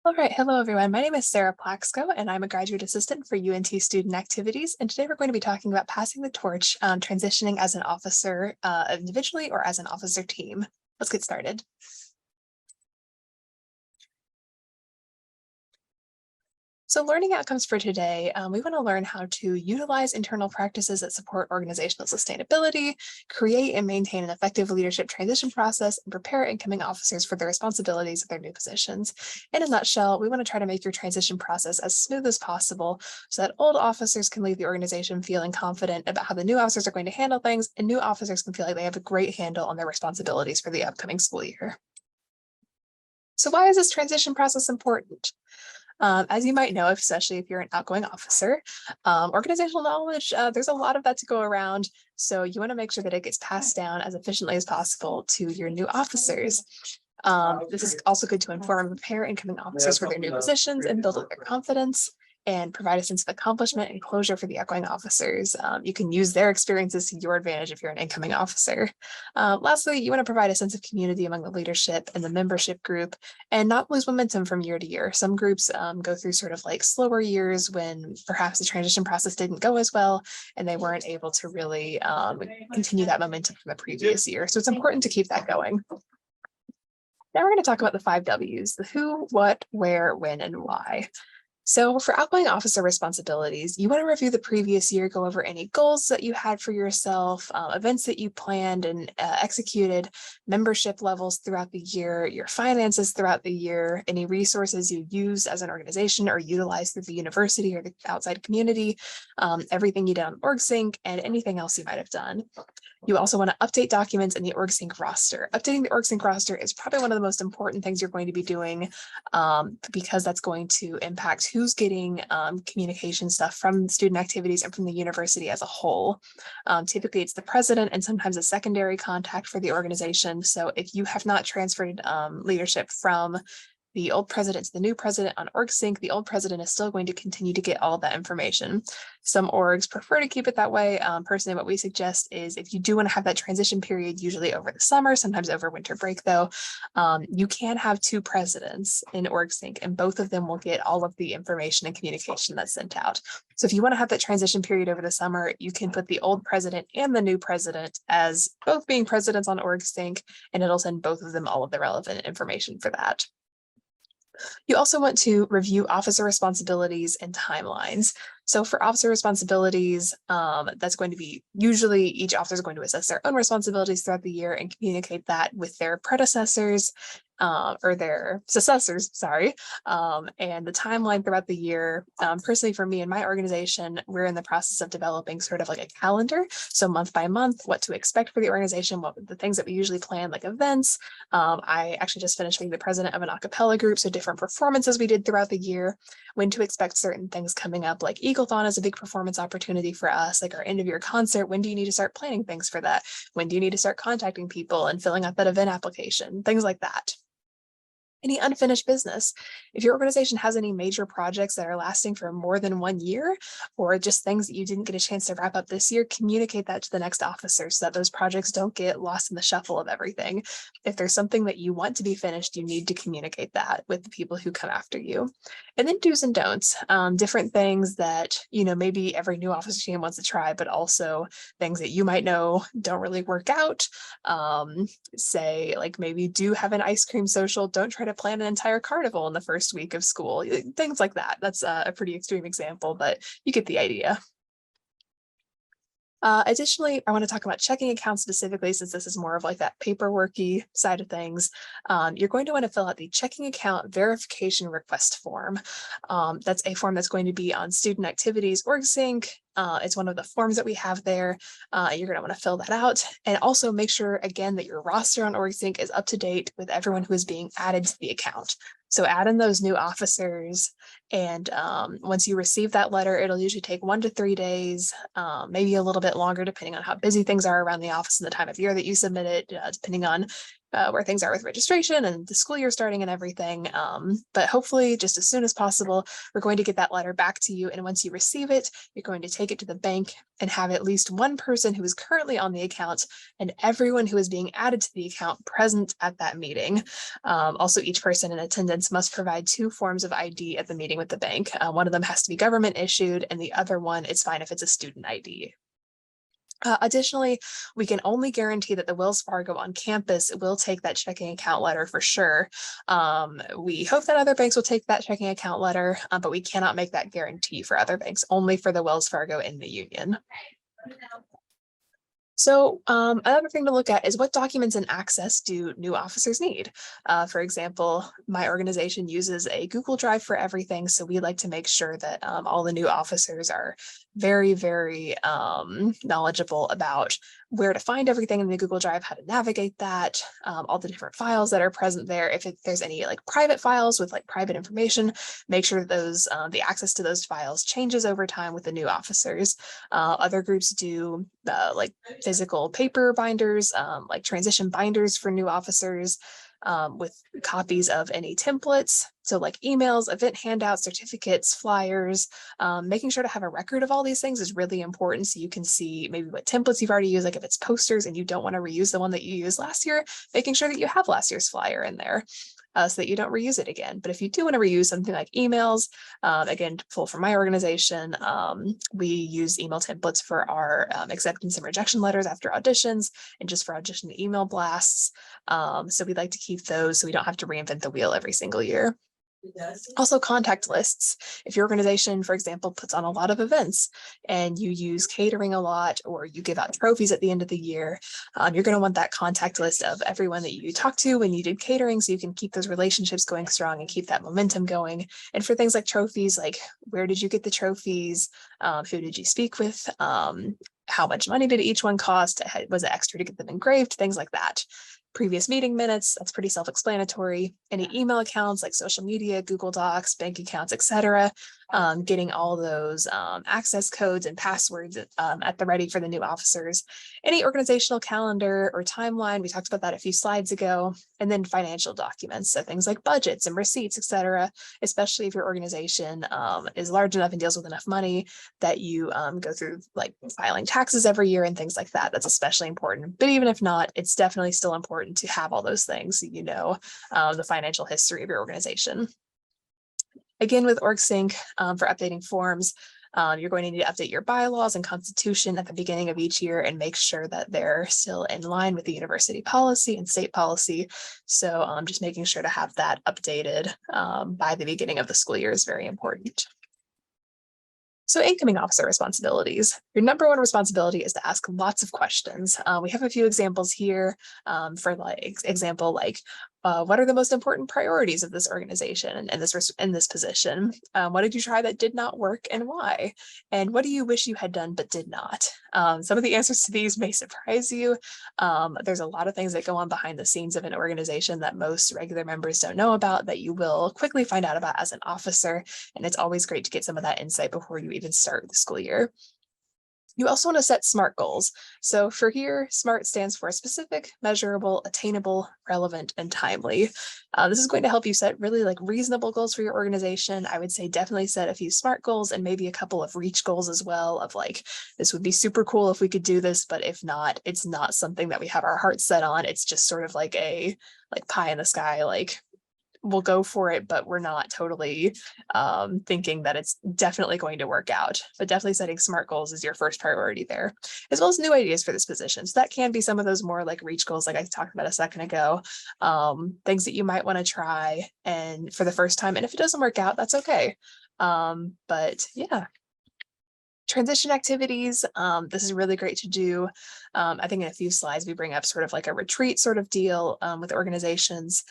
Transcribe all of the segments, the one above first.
All right, hello everyone. My name is Sarah Plaxco, and I'm a graduate assistant for UNT Student Activities. And today we're going to be talking about passing the torch, transitioning as an officer individually or as an officer team. Let's get started. So learning outcomes for today, we want to learn how to utilize internal practices that support organizational sustainability, create and maintain an effective leadership transition process, and prepare incoming officers for the responsibilities of their new positions. In a nutshell, we want to try to make your transition process as smooth as possible so that old officers can leave the organization feeling confident about how the new officers are going to handle things, and new officers can feel like they have a great handle on their responsibilities for the upcoming school year. So why is this transition process important? As you might know, especially if you're an outgoing officer, organizational knowledge, there's a lot of that to go around. So you want to make sure that it gets passed down as efficiently as possible to your new officers. This is also good to inform and prepare incoming officers for their new positions and build up their confidence and provide a sense of accomplishment and closure for the outgoing officers. You can use their experiences to your advantage if you're an incoming officer. Lastly, you want to provide a sense of community among the leadership and the membership group and not lose momentum from year to year. Some groups go through sort of like slower years when perhaps the transition process didn't go as well and they weren't able to really continue that momentum from the previous year. So it's important to keep that going. Now we're going to talk about the 5 W's, the who, what, where, when, and why. So for outgoing officer responsibilities, you want to review the previous year, go over any goals that you had for yourself, events that you planned and executed, membership levels throughout the year, your finances throughout the year, any resources you use as an organization or utilize through the university or the outside community, everything you did on OrgSync, and anything else you might have done. You also want to update documents in the OrgSync roster. Updating the OrgSync roster is probably one of the most important things you're going to be doing because that's going to impact who's getting communication stuff from student activities and from the university as a whole. Typically, it's the president and sometimes a secondary contact for the organization. So if you have not transferred leadership from the old president to the new president on OrgSync, the old president is still going to continue to get all of that information. Some orgs prefer to keep it that way. Personally, what we suggest is if you do want to have that transition period, usually over the summer, sometimes over winter break though, you can have 2 presidents in OrgSync and both of them will get all of the information and communication that's sent out. So if you want to have that transition period over the summer, you can put the old president and the new president as both being presidents on OrgSync, and it'll send both of them all of the relevant information for that. You also want to review officer responsibilities and timelines. So for officer responsibilities, that's going to be usually each officer is going to assess their own responsibilities throughout the year and communicate that with their predecessors or their successors, sorry, and the timeline throughout the year. Personally, for me and my organization, we're in the process of developing sort of like a calendar. So month by month, what to expect for the organization, what the things that we usually plan, like events. I actually just finished being the president of an a cappella group, so different performances we did throughout the year, when to expect certain things coming up, like Eaglethon is a big performance opportunity for us, like our end of year concert. When do you need to start planning things for that? When do you need to start contacting people and filling out that event application? Things like that. Any unfinished business. If your organization has any major projects that are lasting for more than 1 year, or just things that you didn't get a chance to wrap up this year, communicate that to the next officer so that those projects don't get lost in the shuffle of everything. If there's something that you want to be finished, you need to communicate that with the people who come after you. And then do's and don'ts, different things that, maybe every new officer team wants to try, but also things that you might know don't really work out. Say like maybe do have an ice cream social, don't try to plan an entire carnival in the first week of school, things like that. That's a pretty extreme example, but you get the idea. Additionally, I want to talk about checking accounts specifically, since this is more of like that paperworky side of things. You're going to want to fill out the checking account verification request form. That's a form that's going to be on Student Activities OrgSync. It's one of the forms that we have there. You're going to want to fill that out and also make sure, again, that your roster on OrgSync is up to date with everyone who is being added to the account. So add in those new officers, and once you receive that letter, it'll usually take 1 to 3 days, maybe a little bit longer, depending on how busy things are around the office and the time of year that you submit it, depending on where things are with registration and the school year starting and everything. But hopefully just as soon as possible, we're going to get that letter back to you. And once you receive it, you're going to take it to the bank and have at least one person who is currently on the account and everyone who is being added to the account present at that meeting. Also, each person in attendance must provide 2 forms of ID at the meeting with the bank. One of them has to be government issued, and the other one, it's fine if it's a student ID. Additionally, we can only guarantee that the Wells Fargo on campus will take that checking account letter for sure. We hope that other banks will take that checking account letter, but we cannot make that guarantee for other banks, only for the Wells Fargo in the union. So another thing to look at is what documents and access do new officers need? For example, my organization uses a Google Drive for everything. So we like to make sure that all the new officers are very, very knowledgeable about where to find everything in the Google Drive, how to navigate that, all the different files that are present there. If there's any like private files with like private information, make sure that those the access to those files changes over time with the new officers. Other groups do like physical paper binders, like transition binders for new officers, with copies of any templates. So like emails, event handouts, certificates, flyers, making sure to have a record of all these things is really important. So you can see maybe what templates you've already used, like if it's posters and you don't want to reuse the one that you used last year, making sure that you have last year's flyer in there. So that you don't reuse it again. But if you do want to reuse something like emails, again, to pull from my organization, we use email templates for our acceptance and rejection letters after auditions and just for audition email blasts. So we'd like to keep those so we don't have to reinvent the wheel every single year. Also, contact lists. If your organization, for example, puts on a lot of events and you use catering a lot or you give out trophies at the end of the year, you're going to want that contact list of everyone that you talked to when you did catering so you can keep those relationships going strong and keep that momentum going. And for things like trophies, like where did you get the trophies? Who did you speak with? How much money did each one cost? Was it extra to get them engraved? Things like that. Previous meeting minutes, that's pretty self-explanatory. Any email accounts like social media, Google Docs, bank accounts, etc. Getting all those access codes and passwords at the ready for the new officers. Any organizational calendar or timeline, we talked about that a few slides ago. And then financial documents, so things like budgets and receipts, etc. Especially if your organization is large enough and deals with enough money that you go through like filing taxes every year and things like that. That's especially important. But even if not, it's definitely still important to have all those things so you know the financial history of your organization. Again, with OrgSync for updating forms, you're going to need to update your bylaws and constitution at the beginning of each year and make sure that they're still in line with the university policy and state policy. So just making sure to have that updated by the beginning of the school year is very important. So incoming officer responsibilities. Your number one responsibility is to ask lots of questions. We have a few examples here for like example, like what are the most important priorities of this organization and this position? What did you try that did not work and why? And what do you wish you had done but did not? Some of the answers to these may surprise you. There's a lot of things that go on behind the scenes of an organization that most regular members don't know about that you will quickly find out about as an officer. And it's always great to get some of that insight before you even start the school year. You also want to set SMART goals. So for here, SMART stands for specific, measurable, attainable, relevant, and timely. This is going to help you set really like reasonable goals for your organization. I would say definitely set a few SMART goals and maybe a couple of reach goals as well of like, this would be super cool if we could do this, but if not, it's not something that we have our hearts set on. It's just sort of like a pie in the sky, like we'll go for it, but we're not totally thinking that it's definitely going to work out. But definitely setting SMART goals is your first priority there, as well as new ideas for this position. So that can be some of those more like reach goals, like I talked about a second ago, things that you might want to try and for the first time. And if it doesn't work out, that's okay. But yeah. Transition activities. This is really great to do. I think in a few slides, we bring up sort of like a retreat sort of deal with organizations.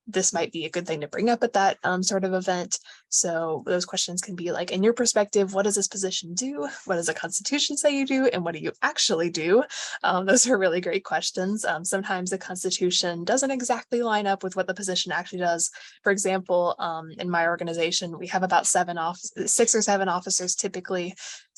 This might be a good thing to bring up at that sort of event. So those questions can be like, in your perspective, what does this position do? What does the Constitution say you do? And what do you actually do? Those are really great questions. Sometimes the Constitution doesn't exactly line up with what the position actually does. For example, in my organization, we have about 6 or 7 officers typically differently.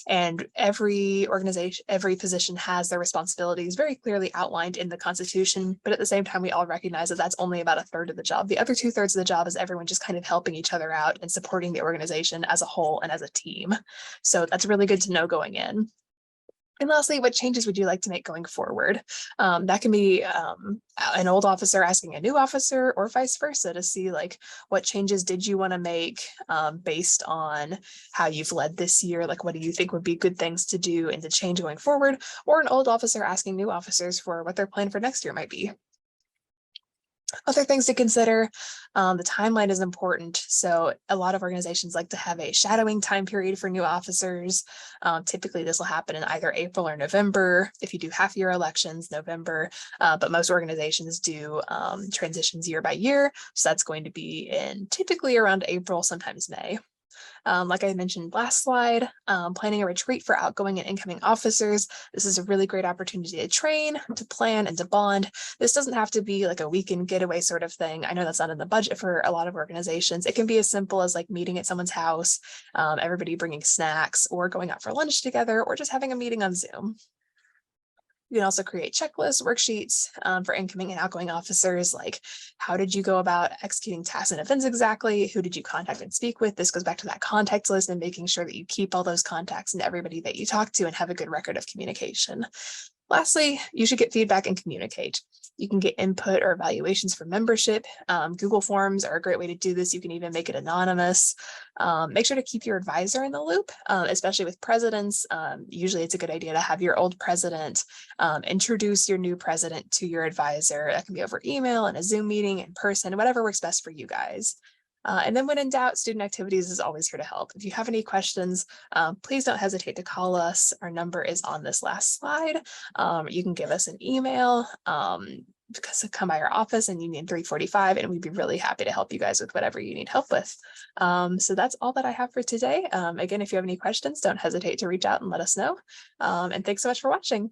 And every organization, every position has their responsibilities very clearly outlined in the Constitution. But at the same time, we all recognize that that's only about a third of the job. The other 2/3 of the job is everyone just kind of helping each other out and supporting the organization as a whole and as a team. So that's really good to know going in. And lastly, what changes would you like to make going forward? That can be an old officer asking a new officer or vice versa to see like what changes did you want to make based on how you've led this year? Like, what do you think would be good things to do and to change going forward? Or an old officer asking new officers for what their plan for next year might be. Other things to consider, the timeline is important. So a lot of organizations like to have a shadowing time period for new officers. Typically, this will happen in either April or November. If you do half-year elections, November, but most organizations do transitions year by year. So that's going to be in typically around April, sometimes May. Like I mentioned last slide, planning a retreat for outgoing and incoming officers. This is a really great opportunity to train, to plan, and to bond. This doesn't have to be like a weekend getaway sort of thing. I know that's not in the budget for a lot of organizations. It can be as simple as like meeting at someone's house, everybody bringing snacks, or going out for lunch together, or just having a meeting on Zoom. You can also create checklists, worksheets for incoming and outgoing officers, like how did you go about executing tasks and events exactly? Who did you contact and speak with? This goes back to that contact list and making sure that you keep all those contacts and everybody that you talk to and have a good record of communication. Lastly, you should get feedback and communicate. You can get input or evaluations from membership. Google Forms are a great way to do this. You can even make it anonymous. Make sure to keep your advisor in the loop, especially with presidents. Usually it's a good idea to have your old president introduce your new president to your advisor. That can be over email and a Zoom meeting, in person, whatever works best for you guys. And then when in doubt, Student Activities is always here to help. If you have any questions, please don't hesitate to call us. Our number is on this last slide. You can give us an email because come by our office in Union 345, and we'd be really happy to help you guys with whatever you need help with. So that's all that I have for today. Again, if you have any questions, don't hesitate to reach out and let us know. And thanks so much for watching.